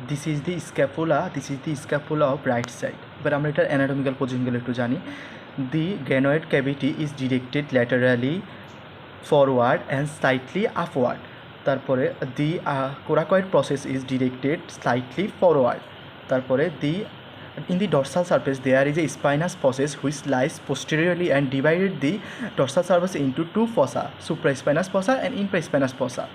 This is the scapula of right side. এবার আমরা এটার অ্যানাটমিক্যাল পজিশনগুলো একটু জানি। The glenoid cavity is directed laterally forward and slightly upward. তারপরে the coracoid process is directed slightly forward. তারপরে in the dorsal surface there is a spinous process which lies posteriorly and divided the dorsal surface into two fossa, supraspinous fossa and infraspinous fossa.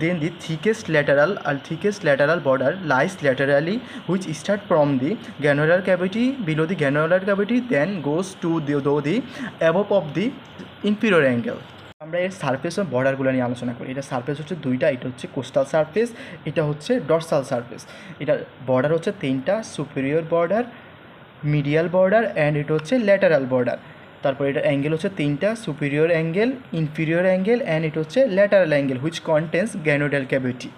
Then the thickest lateral border lies laterally, which start from the granular cavity below the granular cavity, then goes to the above of the inferior angle. আমরা এর surface ও বর্ডারগুলো নিয়ে আলোচনা করি। এটা surface হচ্ছে দুইটা, এটা হচ্ছে কোস্টাল সারফেস, এটা হচ্ছে ডরসাল সারফেস। এটার বর্ডার হচ্ছে তিনটা, superior border, medial border and এটা হচ্ছে ল্যাটারাল বর্ডার। তারপর এটার অ্যাঙ্গেল হচ্ছে তিনটা, superior angle, inferior angle and এটা হচ্ছে lateral angle which contains glenoid cavity.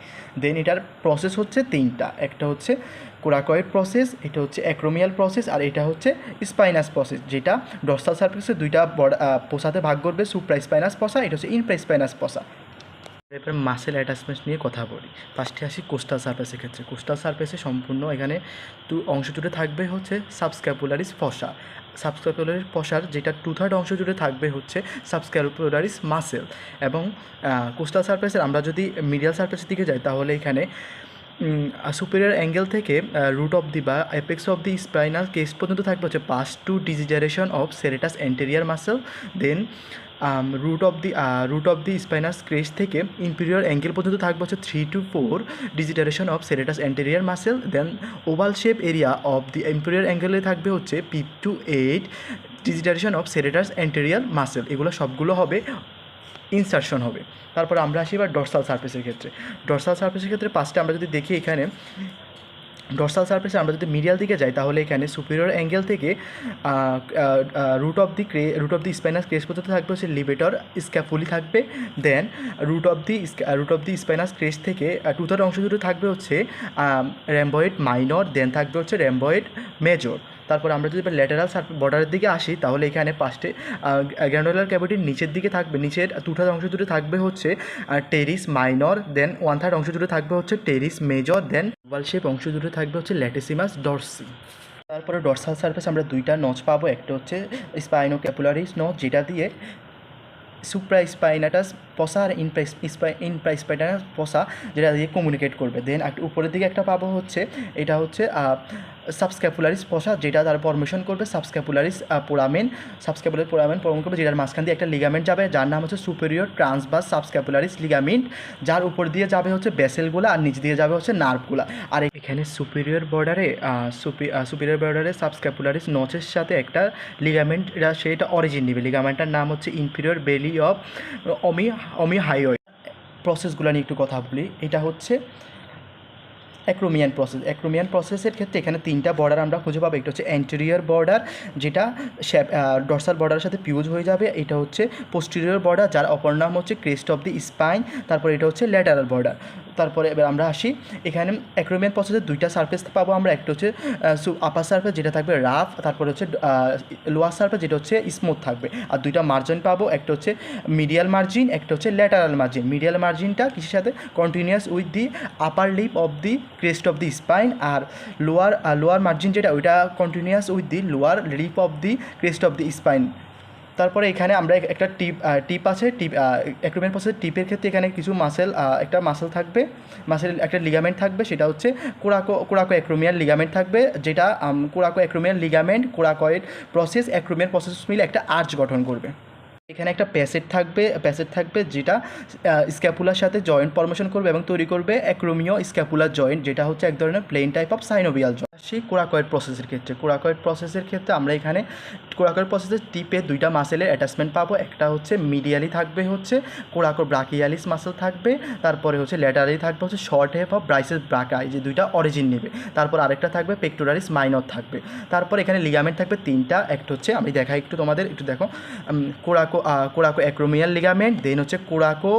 Then এটার প্রসেস হচ্ছে তিনটা, একটা হচ্ছে কোরাকয়েড প্রসেস, এটা হচ্ছে অ্যাক্রোমিয়াল প্রসেস আর এটা হচ্ছে স্পাইনাস প্রসেস, যেটা ডরসাল সারফেসে দুইটা পোসাতে ভাগ করবে, সুপ্রাস্পাইনাস পসা, এটা হচ্ছে ইনপ্রাস্পাইনাস পসা। এরপর মাসেল অ্যাটাচমেন্ট নিয়ে কথা বলি। ফার্স্টে আসি কোস্টাল সারফেসের ক্ষেত্রে। কোস্টাল সারফেসে সম্পূর্ণ এখানে অংশ জুড়ে থাকবে হচ্ছে সাবস্ক্যাপুলারিস ফসা। সাবস্ক্যাপুলারিস ফসার যেটা 2/3 অংশ জুড়ে থাকবে হচ্ছে সাবস্ক্যাপুলারিস মাসেল। এবং কোস্টাল সারফেসের আমরা যদি মিডিয়াল সারফেসের দিকে যাই তাহলে এখানে সুপিরিয়র অ্যাঙ্গেল থেকে রুট অফ দি বা apex of the spinal crest পর্যন্ত থাকবে হচ্ছে first two digitation of serratus anterior muscle. Then root of the spinous crest থেকে ইনফিরিয়র অ্যাঙ্গেল পর্যন্ত থাকবে হচ্ছে 3 to 4 digitation of serratus anterior muscle. Then oval shape area of the inferior অ্যাঙ্গেলে থাকবে হচ্ছে 5 to 8 digitation of serratus anterior muscle. এগুলো সবগুলো হবে ইনসারশন হবে। তারপর আমরা আসি এবার ডরসাল সারফেসের ক্ষেত্রে। ডরসাল সারফেসের ক্ষেত্রে পাঁচটা আমরা যদি দেখি, এখানে ডরসাল সারফেসে আমরা যদি মিডিয়াল দিকে যাই তাহলে এখানে সুপিরিয়র অ্যাঙ্গেল থেকে root of the spinous crest পর্যন্ত থাকবে হচ্ছে লিভেটর স্ক্যাপুলি থাকবে। Then root of the spinous crest থেকে 2/3 অংশ জুড়ে থাকবে হচ্ছে র্যাম্বয়েড মাইনর, দেন থাকবে হচ্ছে র্যাম্বয়েড মেজর। তারপর আমরা যদি ল্যাটারাল বর্ডারের দিকে আসি তাহলে এখানে পাঁচটে গ্র্যানুলার ক্যাভিটির নিচের দিকে থাকবে, নিচের 2/3 অংশ জুড়ে থাকবে হচ্ছে টেরিস মাইনর, দেন 1/3 অংশ জুড়ে থাকবে হচ্ছে টেরিস মেজর, দেন ওভাল শেপ অংশ জুড়ে থাকবে হচ্ছে ল্যাটিসিমাস ডরসি। তারপরে ডরসাল সারফেস আমরা দুইটা নচ পাবো, একটা হচ্ছে স্পাইনোক্যাপুলারিস নচ যেটা দিয়ে সুপ্রাস্পাইনাটাস পসা আর ইনপ্রাস্পাইনাটাস পসা যেটা দিয়ে কমিউনিকেট করবে। দেন উপরের দিকে একটা পাবো হচ্ছে, এটা হচ্ছে সাবস্ক্যাপুলারিস পসা যেটা তার ফরমেশন করবে সাবস্ক্যাপুলারিস পোরামেন ফর্ম করবে, যেটার মাঝখান দিয়ে একটা লিগামেন্ট যাবে যার নাম হচ্ছে সুপেরিয়র ট্রান্সভার্স সাবস্ক্যাপুলারিস লিগামেন্ট, যার উপর দিয়ে যাবে হচ্ছে বেসেলগুলো আর নিচ দিয়ে যাবে হচ্ছে নার্ভগুলা। আর এখানে সুপিরিয়র বর্ডারে সাবস্ক্যাপুলারিস নচের সাথে একটা লিগামেন্ট সেটা অরিজিন নেবে, লিগামেন্টটার নাম হচ্ছে ইনফিরিয়র বেলি অফ অমিহাইওয়েড। প্রসেসগুলো নিয়ে একটু কথা বলি। এটা হচ্ছে অ্যাক্রোমিয়ান প্রসেসের ক্ষেত্রে এখানে তিনটা বর্ডার আমরা খুঁজে পাবো। একটা হচ্ছে অ্যান্টেরিয়র বর্ডার যেটা ডরসাল বর্ডারের সাথে ফিউজ হয়ে যাবে, এটা হচ্ছে পোস্টেরিয়র বর্ডার যার অপর নাম হচ্ছে ক্রেস্ট অফ দি স্পাইন, তারপর এটা হচ্ছে ল্যাটারাল বর্ডার। তারপরে এবার আমরা আসি, এখানে অ্যাক্রোমিয়ান প্রসেসের দুইটা সারফেস পাবো আমরা, একটা হচ্ছে আপার সারফেস যেটা থাকবে রাফ, তারপরে হচ্ছে লোয়ার সারফেস যেটা হচ্ছে স্মুথ থাকবে, আর দুইটা মার্জিন পাবো, একটা হচ্ছে মিডিয়াল মার্জিন, একটা হচ্ছে ল্যাটারাল মার্জিন। মিডিয়াল মার্জিনটা কিসের সাথে continuous with the upper lip of the crest of the spine, আর লোয়ার মার্জিন যেটা ওইটা continuous with the lower lip of the crest of the spine. তারপরে এখানে আমরা একটা টিপ আছে, অ্যাক্রোমিয়ান প্রসেসের টিপের ক্ষেত্রে এখানে কিছু একটা মাসেল থাকবে, একটা লিগামেন্ট থাকবে, সেটা হচ্ছে কোরাকো অ্যাক্রোমিয়ান লিগামেন্ট থাকবে, যেটা coraco acromion ligament coracoid acromion process মিলে একটা আর্চ গঠন করবে। এখানে একটা প্যাসেট থাকবে যেটা স্ক্যাপুলার সাথে জয়েন্ট ফর্মেশন করবে এবং তৈরি করবে অ্যাক্রোমিও স্ক্যাপুলার জয়েন্ট, যেটা হচ্ছে এক ধরনের plane type of synovial joint. সেই কোরাকয়েড প্রসেসের ক্ষেত্রে আমরা এখানে কোরাকয়েড প্রসেসের টিপে দুইটা মাসেলের অ্যাটাচমেন্ট পাবো, একটা হচ্ছে মিডিয়ালি থাকবে হচ্ছে কোরাকো ব্রাকিয়ালিস মাসেল থাকবে, তারপরে হচ্ছে ল্যাটারালি থাকবে হচ্ছে শর্ট হেপ অফ ব্রাইসেস ব্রাকাই, যে দুইটা অরিজিন নেবে, তারপর আরেকটা থাকবে পেক্টোরালিস মাইনর থাকবে। তারপর এখানে লিগামেন্ট থাকবে তিনটা, একটা হচ্ছে আমি দেখাই একটু তোমাদের, একটু দেখো, কোরাকো অ্যাক্রোমিয়াল লিগামেন্ট, দেন হচ্ছে কোরাকো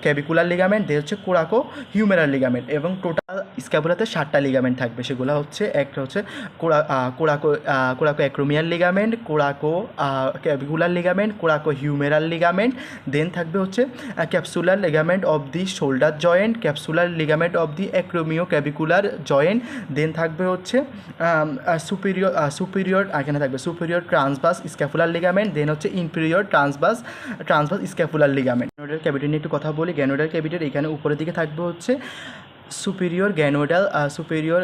ক্যাভিকুলার লিগামেন্ট, দেন হচ্ছে কোরাকো হিউমেরাল লিগামেন্ট, এবং টোটাল স্ক্যাপুলাতে 7টা লিগামেন্ট থাকবে, সেগুলো হচ্ছে একটা হচ্ছে coraco acromial ligament, coraco clavicular ligament, coraco humeral ligament, then থাকবে হচ্ছে capsular ligament of the shoulder joint, capsular ligament of the acromio clavicular joint, then থাকবে হচ্ছে সুপিরিয়র এখানে থাকবে superior transverse scapular ligament, then হচ্ছে inferior transverse scapular ligament. Glenoid cavity নিয়ে একটু কথা বলি। গ্যানোডাল ক্যাভিটির এখানে উপরের দিকে থাকবে হচ্ছে সুপিরিয়র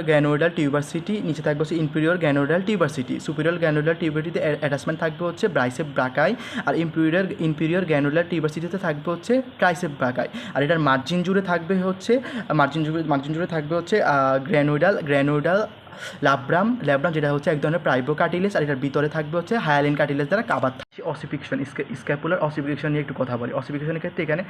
গ্যানোডাল টিউবারসিটি, নিচে থাকবে হচ্ছে ইনফিরিয়র গ্যানোডাল টিউবারসিটি। সুপিরিয়র গ্যানোডাল টিউবারসিটিতে অ্যাটাচমেন্ট থাকবে হচ্ছে ব্রাইসেপ ব্রাকাই, আর ইনফিরিয়র গ্যানোডাল টিউবারসিটিতে থাকবে হচ্ছে ট্রাইসেপ ব্রাকাই। আর এটার মার্জিন জুড়ে থাকবে হচ্ছে গ্র্যানোডাল ল্যাব্রাম, যেটা হচ্ছে এক ধরনের প্রাইভো কার্টিলেজ, আর এটার ভিতরে থাকবে হচ্ছে হায়ালিন কার্টিলেজ দ্বারা কাভার। অসিফিকেশন, স্ক্যাপুলার অসিফিকেশন নিয়ে একটু কথা বলি। অসিফিকেশনের ক্ষেত্রে এখানে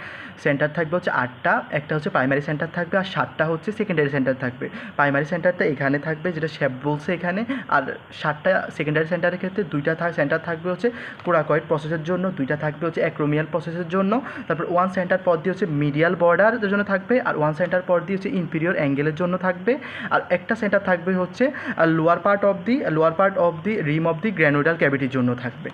সেন্টার থাকবে হচ্ছে 8টা, একটা হচ্ছে প্রাইমারি সেন্টার থাকবে, আর 7টা হচ্ছে সেকেন্ডারি সেন্টার থাকবে। প্রাইমারি সেন্টারটা এখানে থাকবে, যেটা শেপ বলছে এখানে, আর 7টা সেকেন্ডারি সেন্টারের ক্ষেত্রে 2টা সেন্টার থাকবে হচ্ছে কোরাকয়েড প্রসেসের জন্য, 2টা থাকবে হচ্ছে অ্যাক্রোমিয়াল প্রসেসের জন্য, তারপর 1 সেন্টার পর দিয়ে হচ্ছে মিডিয়াল বর্ডারের জন্য থাকবে, আর 1 সেন্টার পর দিয়ে হচ্ছে ইনফিরিয়র অ্যাঙ্গেলের জন্য থাকবে, আর একটা সেন্টার থাকবে হচ্ছে lower part of the rim of the glenoid ক্যাভিটির জন্য থাকবে।